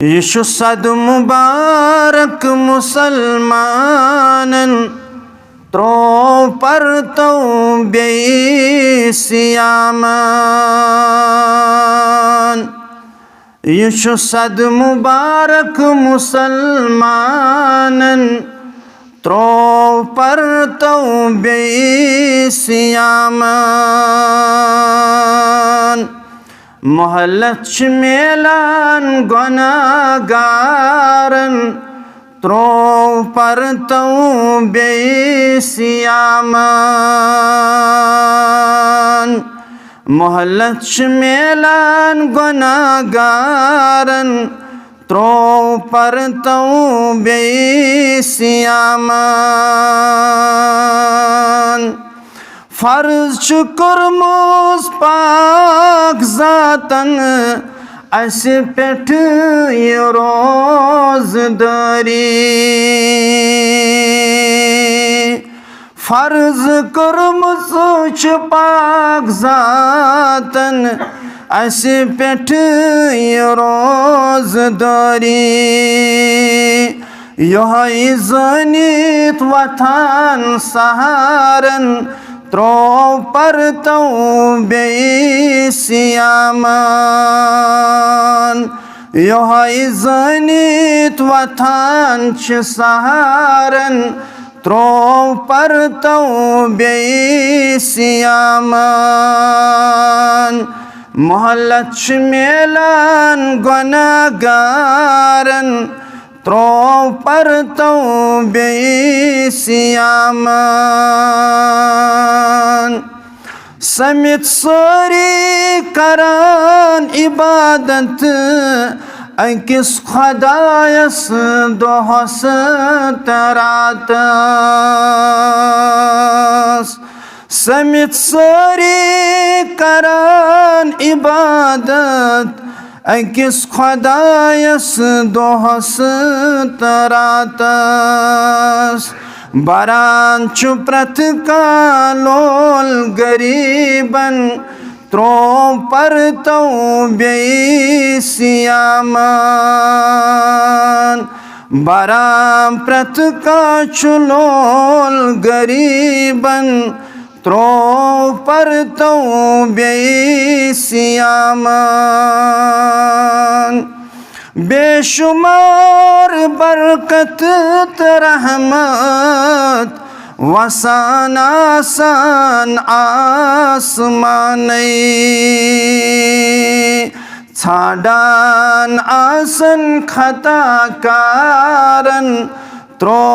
यशु सद मुबारक मुसलमानन त्रो पर तो बेसियामान। यशु सद मुबारक मुसलमानन त्रो पर तो बेसियामान। मोहल्लत मेलान गुनाहगारन त्रो पर तो बेसियामान। मोहल्लत मेलान गुनाहगारन त्रो पर तो बेसियामान। फर्ज कुर्मुस पाक जातन असे पेठ ये रोज़दारी। फर्ज कुर्मुस पाक जातन असे पेठ ये रोज़दारी। यह ज़नीत वथान सहारन त्रो पर तो बेसियामान। यह ज़नीत वथान सहारन त्रो पर तो बेसियामान। मोहल्लत मेलान गुनाहगारन त्रो पर तो बेसियामान। समित सोरी करान इबादत अकिस खुदायस दोहस तरातस। समित सोरी करान इबादत अकिस खुदायस दोहस तरातस। बरान चुप्रत का लोल गरीबन त्रो पर तो बेसियामान। बरान प्रत का चुलोल गरीबन त्रो पर तो बेसियामान। बेशुमार बरकत रहमत वसान आसान आसमानी। छाड़ान आसन खता कारन त्रो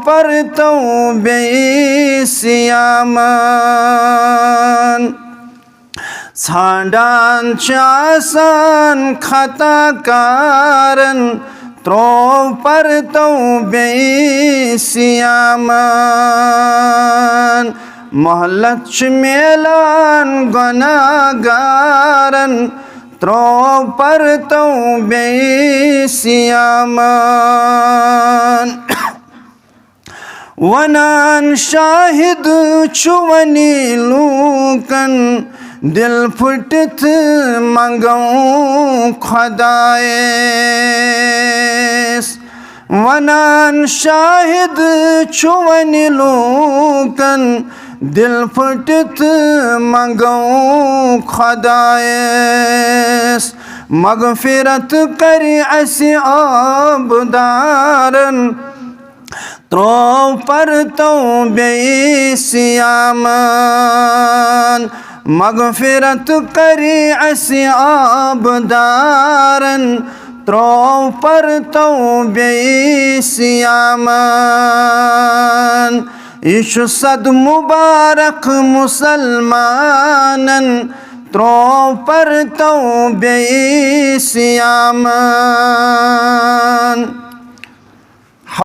पर तो बेसियामान। छाड़ान चासन खता कारन त्रो पर तो बेसियामान। मोहल्लत मेलान गुनाहगारन त्रो पर तो बेसियामान। वनान शाहिद चुवनी लूकन दिल फुटत मंगऊं खुदाएस। वनान शाहिद चुवन लूकन दिल फुटत मंगऊं खुदाएस। मगफिरत करी असी आबदारन त्रो पर तो बेसियामान। मगफिरत करी असी आबदारन त्रो पर तो बेसियामान। यशु सद मुबारक मुसलमानन त्रो पर तो बेसियामान।